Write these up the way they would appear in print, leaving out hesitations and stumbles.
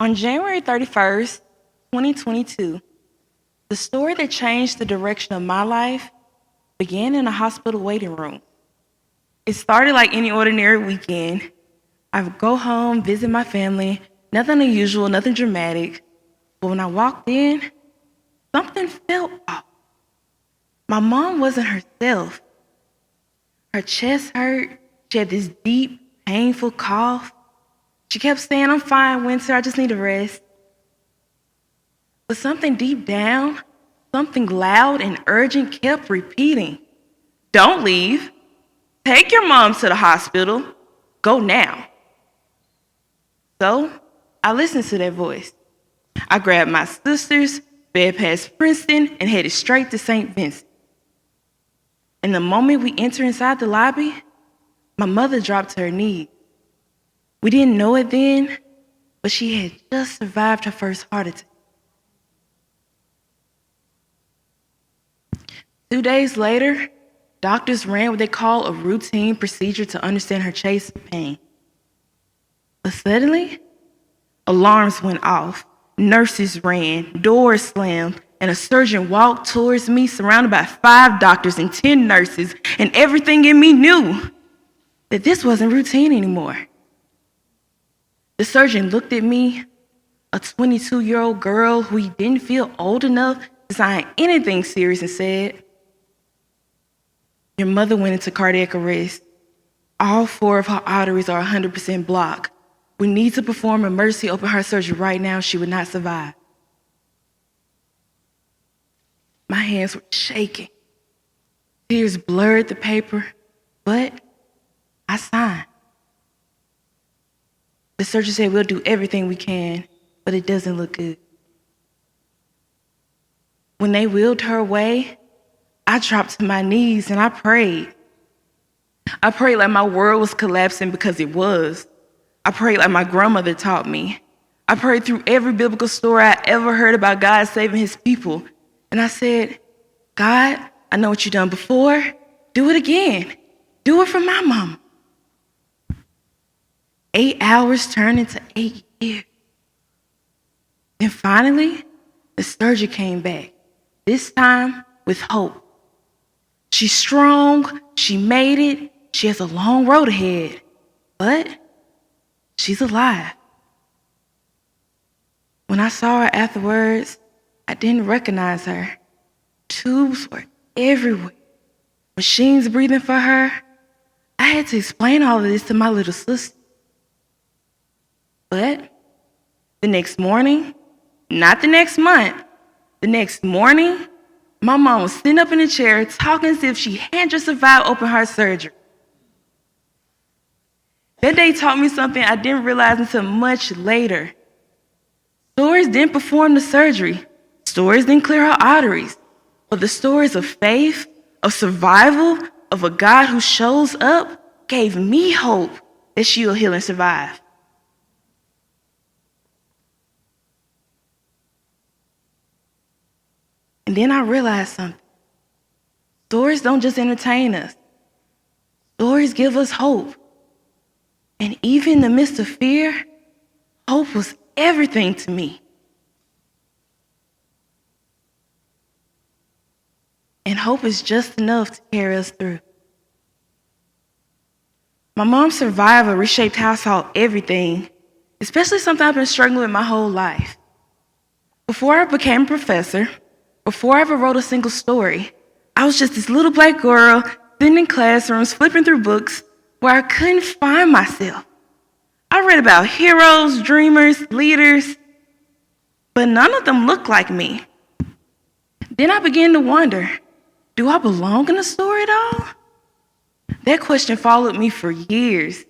On January 31st, 2022, the story that changed the direction of my life began in a hospital waiting room. It started like any ordinary weekend. I would go home, visit my family, nothing unusual, nothing dramatic. But when I walked in, something felt off. My mom wasn't herself. Her chest hurt. She had this deep, painful cough. She kept saying, "I'm fine, Winter, I just need a rest." But something deep down, something loud and urgent kept repeating, "Don't leave. Take your mom to the hospital. Go now." So I listened to that voice. I grabbed my sisters, sped past Princeton, and headed straight to St. Vincent. And the moment we entered inside the lobby, my mother dropped to her knees. We didn't know it then, but she had just survived her first heart attack. 2 days later, doctors ran what they call a routine procedure to understand her chest pain. But suddenly, alarms went off, nurses ran, doors slammed, and a surgeon walked towards me surrounded by 5 doctors and 10 nurses, and everything in me knew that this wasn't routine anymore. The surgeon looked at me, a 22-year-old girl who he didn't feel old enough to sign anything serious, and said, "Your mother went into cardiac arrest. All 4 of her arteries are 100% blocked. We need to perform emergency open heart surgery right now. She would not survive." My hands were shaking. Tears blurred the paper, but I signed. The surgeon said, "We'll do everything we can, but it doesn't look good." When they wheeled her away, I dropped to my knees and I prayed. I prayed like my world was collapsing, because it was. I prayed like my grandmother taught me. I prayed through every biblical story I ever heard about God saving his people. And I said, "God, I know what you've done before. Do it again. Do it for my mama." 8 hours turned into 8 years. Then finally, the surgeon came back, this time with hope. She's strong, she made it, she has a long road ahead, but she's alive. When I saw her afterwards, I didn't recognize her. Tubes were everywhere, machines breathing for her. I had to explain all of this to my little sister. But the next morning, not the next month, the next morning, my mom was sitting up in a chair talking as if she had just survived open heart surgery. That day taught me something I didn't realize until much later. Stories didn't perform the surgery. Stories didn't clear her arteries. But the stories of faith, of survival, of a God who shows up, gave me hope that she will heal and survive. And then I realized something. Stories don't just entertain us. Stories give us hope. And even in the midst of fear, hope was everything to me. And hope is just enough to carry us through. My mom's survival reshaped how I saw everything, especially something I've been struggling with my whole life. Before I became a professor, before I ever wrote a single story, I was just this little black girl sitting in classrooms flipping through books where I couldn't find myself. I read about heroes, dreamers, leaders, but none of them looked like me. Then I began to wonder, do I belong in a story at all? That question followed me for years.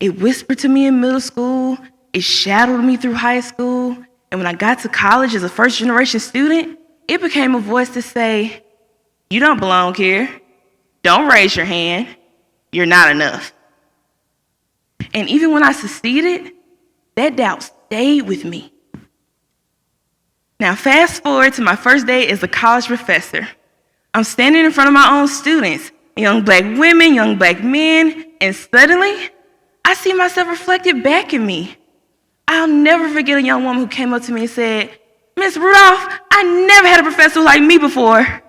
It whispered to me in middle school, it shadowed me through high school, and when I got to college as a first-generation student, it became a voice to say, "You don't belong here. Don't raise your hand. You're not enough." And even when I succeeded, that doubt stayed with me. Now, fast forward to my first day as a college professor. I'm standing in front of my own students, young black women, young black men, and suddenly, I see myself reflected back in me. I'll never forget a young woman who came up to me and said, "Miss Rudolph, I never had a professor like me before."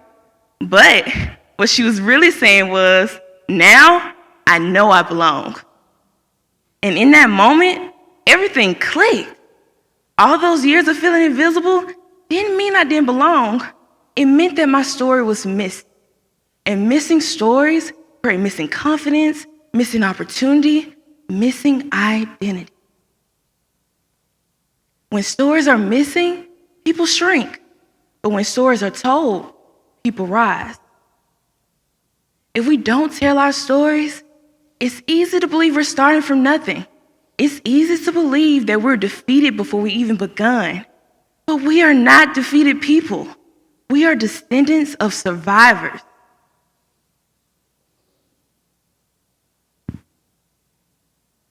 But what she was really saying was, now I know I belong. And in that moment, everything clicked. All those years of feeling invisible didn't mean I didn't belong. It meant that my story was missing. And missing stories create missing confidence, missing opportunity, missing identity. When stories are missing, people shrink. But when stories are told, people rise. If we don't tell our stories, it's easy to believe we're starting from nothing. It's easy to believe that we're defeated before we even begun. But we are not defeated people. We are descendants of survivors.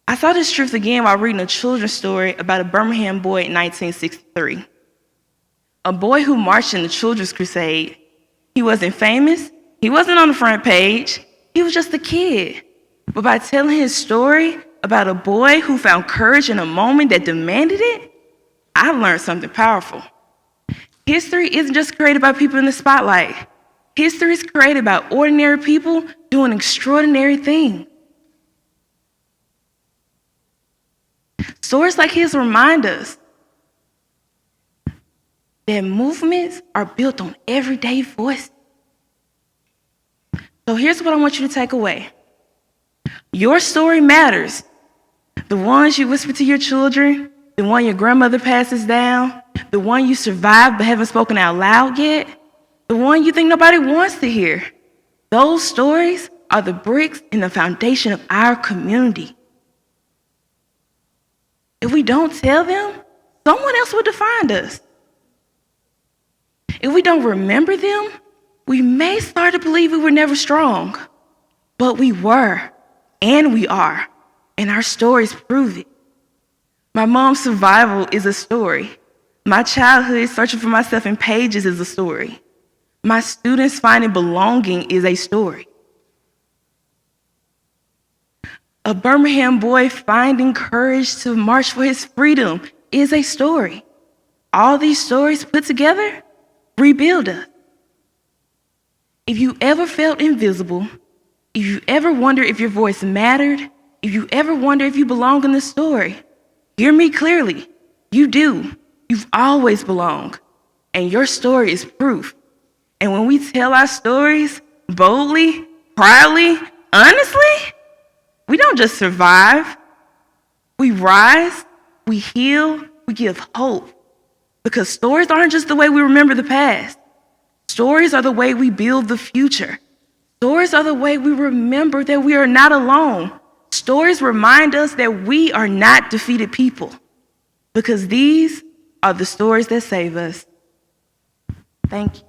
I saw this truth again while reading a children's story about a Birmingham boy in 1963. A boy who marched in the Children's Crusade. He wasn't famous. He wasn't on the front page. He was just a kid. But by telling his story about a boy who found courage in a moment that demanded it, I learned something powerful. History isn't just created by people in the spotlight. History is created by ordinary people doing extraordinary things. Stories like his remind us that movements are built on everyday voices. So here's what I want you to take away. Your story matters. The ones you whisper to your children, the one your grandmother passes down, the one you survived but haven't spoken out loud yet, the one you think nobody wants to hear. Those stories are the bricks in the foundation of our community. If we don't tell them, someone else will define us. If we don't remember them, we may start to believe we were never strong. But we were, and we are, and our stories prove it. My mom's survival is a story. My childhood searching for myself in pages is a story. My students finding belonging is a story. A Birmingham boy finding courage to march for his freedom is a story. All these stories put together rebuild us. If you ever felt invisible, if you ever wonder if your voice mattered, if you ever wonder if you belong in the story, hear me clearly. You do. You've always belonged. And your story is proof. And when we tell our stories boldly, proudly, honestly, we don't just survive. We rise, we heal, we give hope. Because stories aren't just the way we remember the past. Stories are the way we build the future. Stories are the way we remember that we are not alone. Stories remind us that we are not defeated people. Because these are the stories that save us. Thank you.